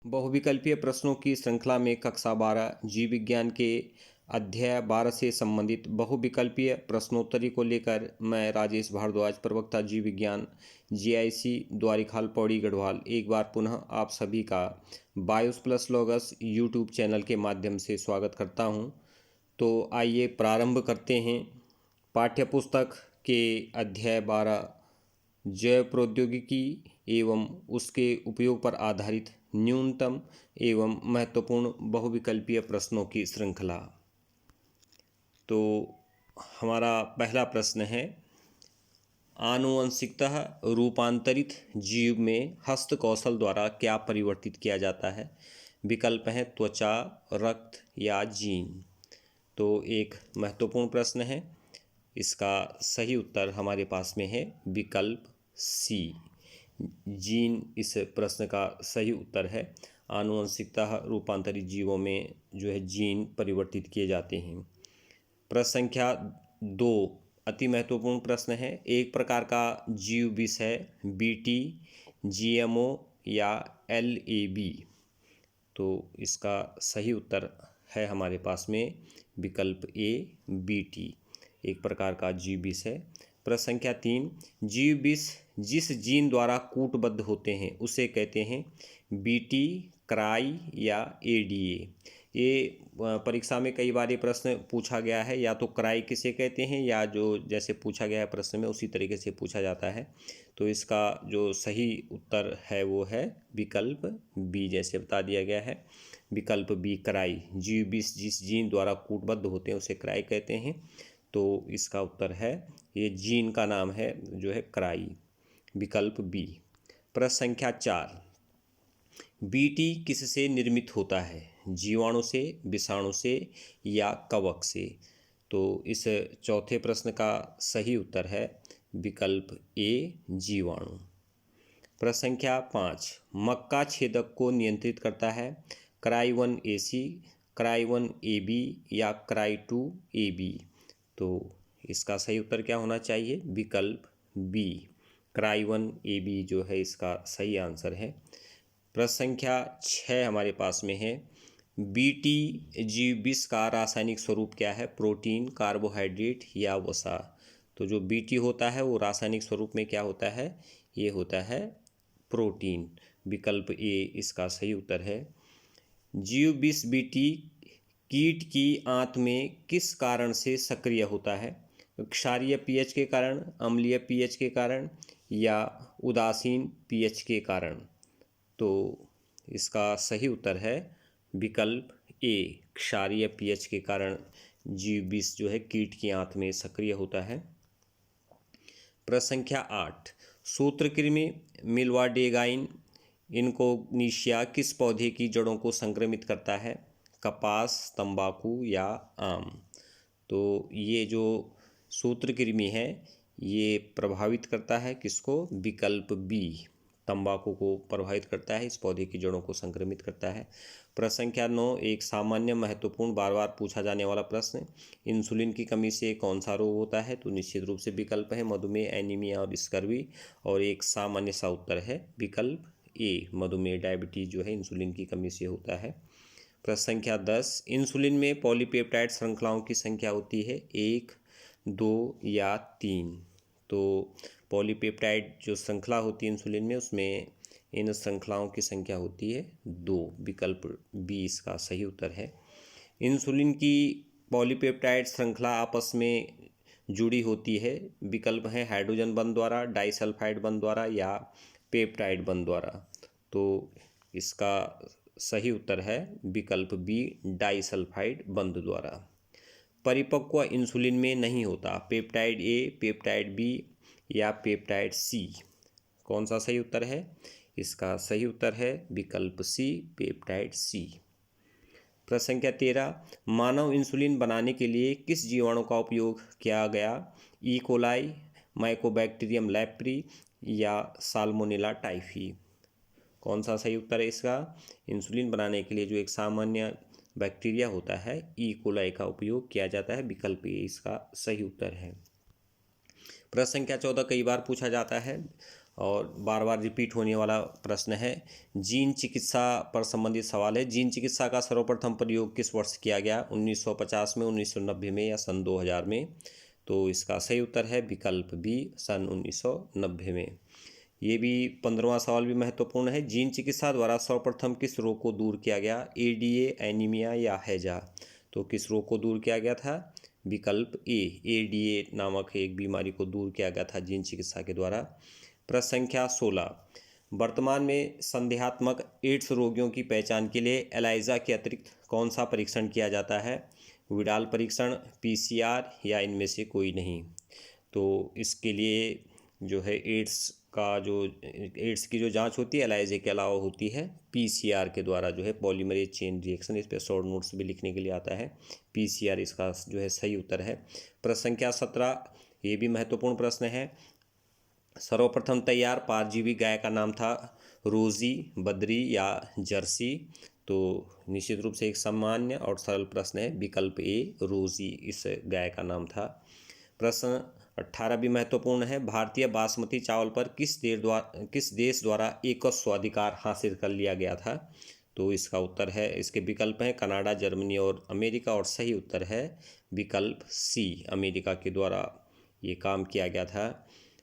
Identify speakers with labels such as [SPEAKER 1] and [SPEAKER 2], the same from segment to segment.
[SPEAKER 1] बहुविकल्पीय प्रश्नों की श्रृंखला में कक्षा 12 जीव विज्ञान के अध्याय 12 से संबंधित बहुविकल्पीय प्रश्नोत्तरी को लेकर मैं राजेश भारद्वाज, प्रवक्ता जीव विज्ञान, जीआईसी द्वारिखाल पौड़ी गढ़वाल, एक बार पुनः आप सभी का BIOS plus logos YouTube channel के माध्यम से स्वागत करता हूं। तो आइए प्रारंभ करते हैं। पाठ्यपुस्तक के अध्याय 12 जैव प्रौद्योगिकी एवं उसके उपयोग पर आधारित न्यूनतम एवं महत्वपूर्ण बहुविकल्पीय प्रश्नों की श्रृंखला। तो हमारा पहला प्रश्न है, आनुवंशिकतः रूपांतरित जीव में हस्तकौशल द्वारा क्या परिवर्तित किया जाता है? विकल्प हैं त्वचा, रक्त या जीन। तो एक महत्वपूर्ण प्रश्न है। इसका सही उत्तर हमारे पास में है विकल्प सी, जीन इस प्रश्न का सही उत्तर है। आनुवंशिकतः रूपांतरित जीवों में जो है जीन परिवर्तित किए जाते हैं। प्रश्न संख्या 2 अति महत्वपूर्ण प्रश्न है। एक प्रकार का जीव विष है बीटी, जीएमओ या एलएबी। तो इसका सही उत्तर है हमारे पास में विकल्प ए, बीटी, एक प्रकार का जीव विष है। प्रश्न संख्या 3 जीव विष जिस जीन द्वारा कूटबद्ध होते हैं उसे कहते हैं बीटी, क्राई या एडीए। ये परीक्षा में कई बार ये प्रश्न पूछा गया है, या तो क्राई किसे कहते हैं या जो जैसे पूछा गया है प्रश्न में उसी तरीके से पूछा जाता है। तो इसका जो सही उत्तर है वो है विकल्प बी, जैसे बता दिया गया है विकल्प बी, क्राई। जीव विष जिस जीन द्वारा कूटबद्ध होते हैं उसे क्राई कहते हैं। तो इसका उत्तर है, ये जीन का नाम है जो है क्राई, विकल्प बी। प्रश्न संख्या 4 बीटी किससे निर्मित होता है? जीवाणु से, विषाणु से या कवक से? तो इस चौथे प्रश्न का सही उत्तर है विकल्प ए, जीवाणु। प्रश्न संख्या 5 मक्का छेदक को नियंत्रित करता है क्राई 1AC, क्राई 1AB या क्राई 2AB। तो इसका सही उत्तर क्या होना चाहिए? विकल्प बी, क्राई 1AB जो है इसका सही आंसर है। प्रश्न संख्या 6 हमारे पास में है, बीटी जीव विष का रासायनिक स्वरूप क्या है? प्रोटीन, कार्बोहाइड्रेट या वसा? तो जो बीटी होता है वो रासायनिक स्वरूप में क्या होता है? ये होता है प्रोटीन, विकल्प ए इसका सही उत्तर है। जीव विष बीटी कीट की आंत में किस कारण से सक्रिय होता है? क्षारीय पीएच के कारण, अम्लीय पीएच के कारण या उदासीन पीएच के कारण? तो इसका सही उत्तर है विकल्प ए, क्षारीय पीएच के कारण जीव विष जो है कीट की आंत में सक्रिय होता है। प्रश्न संख्या 8 सूत्रकृमि मिल्वाडेगाइन इनकोग्निशिया किस पौधे की जड़ों को संक्रमित करता है? कपास, तंबाकू या आम? तो ये जो सूत्रकृमि है ये प्रभावित करता है किसको? विकल्प बी, तंबाकू को प्रभावित करता है, इस पौधे की जड़ों को संक्रमित करता है। प्रश्न संख्या 9 एक सामान्य महत्वपूर्ण बार बार पूछा जाने वाला प्रश्न, इंसुलिन की कमी से कौन सा रोग होता है? तो निश्चित रूप से विकल्प है मधुमेह, एनीमिया और स्कर्वी, और एक सामान्य सा उत्तर है विकल्प ए, मधुमेह, डायबिटीज जो है इंसुलिन की कमी से होता है। प्रश्न संख्या 10 इंसुलिन में पॉलीपेप्टाइड श्रृंखलाओं की संख्या होती है 1, 2 या 3। तो पॉलीपेप्टाइड जो श्रृंखला होती है इंसुलिन में उसमें इन श्रृंखलाओं की संख्या होती है 2, विकल्प बी इसका सही उत्तर है। इंसुलिन की पॉलीपेप्टाइड श्रृंखला आपस में जुड़ी होती है, विकल्प है हाइड्रोजन बंध द्वारा, डाइसल्फाइड बंध द्वारा या पेप्टाइड बंध द्वारा। तो इसका सही उत्तर है विकल्प बी, डाइसल्फाइड बंध द्वारा। परिपक्व इंसुलिन में नहीं होता पेप्टाइड ए, पेप्टाइड बी या पेप्टाइड सी? कौन सा सही उत्तर है? इसका सही उत्तर है विकल्प सी, पेप्टाइड सी। प्रश्न संख्या 13 मानव इंसुलिन बनाने के लिए किस जीवाणु का उपयोग किया गया? ई कोलाई, माइकोबैक्टीरियम लेप्री या साल्मोनेला टाइफी? कौन सा सही उत्तर है इसका? इंसुलिन बनाने के लिए जो एक सामान्य बैक्टीरिया होता है ई कोलाई का उपयोग किया जाता है, विकल्प ए इसका सही उत्तर है। प्रश्न संख्या 14 कई बार पूछा जाता है और बार बार रिपीट होने वाला प्रश्न है। जीन चिकित्सा पर संबंधित सवाल है। जीन चिकित्सा का सर्वप्रथम प्रयोग किस वर्ष किया गया? 1950 में, 1990 में या सन 2000 में? तो इसका सही उत्तर है विकल्प बी, सन 1990 में। ये भी 15वां सवाल भी महत्वपूर्ण है। जीन चिकित्सा द्वारा सर्वप्रथम किस रोग को दूर किया गया? एडीए, एनीमिया या हैजा? तो किस रोग को दूर किया गया था? विकल्प ए, एडीए नामक एक बीमारी को दूर किया गया था जीन चिकित्सा के द्वारा। प्रश्न संख्या 16, वर्तमान में संदेहात्मक एड्स रोगियों की पहचान के लिए एलाइजा के अतिरिक्त कौन सा परीक्षण किया जाता है? विडाल परीक्षण, पीसीआर या इनमें से कोई नहीं? तो इसके लिए जो है एड्स की जो जांच होती है एलाइजा के अलावा होती है पीसीआर के द्वारा, जो है पॉलीमरेज चेन रिएक्शन। इस पर शॉर्ट नोट्स भी लिखने के लिए आता है। पीसीआर इसका जो है सही उत्तर है। प्रश्न संख्या 17, ये भी महत्वपूर्ण प्रश्न है। सर्वप्रथम तैयार परजीवी गाय का नाम था रोजी, बद्री या जर्सी? तो निश्चित रूप से एक सामान्य और सरल प्रश्न है। विकल्प ए, रोजी इस गाय का नाम था। प्रश्न 18 भी महत्वपूर्ण है। भारतीय बासमती चावल पर किस देश द्वारा एकल स्वाधिकार हासिल कर लिया गया था? तो इसका उत्तर है, इसके विकल्प हैं कनाडा, जर्मनी और अमेरिका, और सही उत्तर है विकल्प सी, अमेरिका के द्वारा ये काम किया गया था।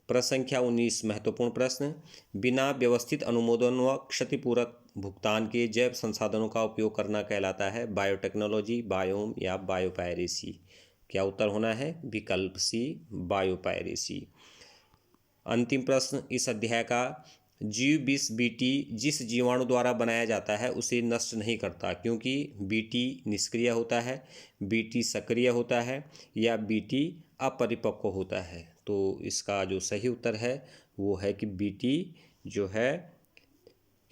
[SPEAKER 1] प्रश्न संख्या 19, महत्वपूर्ण प्रश्न। बिना व्यवस्थित अनुमोदन व क्षतिपूरक भुगतान के जैव संसाधनों का उपयोग करना कहलाता है बायोटेक्नोलॉजी, बायोम या बायोपायरेसी? क्या उत्तर होना है? विकल्प सी, बायोपायरेसी। अंतिम प्रश्न इस अध्याय का, जीव विष बीटी जिस जीवाणु द्वारा बनाया जाता है उसे नष्ट नहीं करता, क्योंकि बीटी निष्क्रिय होता है, बीटी सक्रिय होता है या बीटी अपरिपक्व होता है? तो इसका जो सही उत्तर है वो है कि बीटी जो है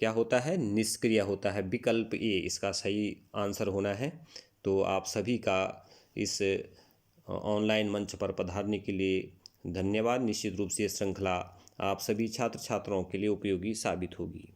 [SPEAKER 1] क्या होता है? निष्क्रिय होता है। विकल्प ए इसका सही आंसर होना है। तो आप सभी का इस ऑनलाइन मंच पर पधारने के लिए धन्यवाद। निश्चित रूप से ये श्रृंखला आप सभी छात्र छात्राओं के लिए उपयोगी साबित होगी।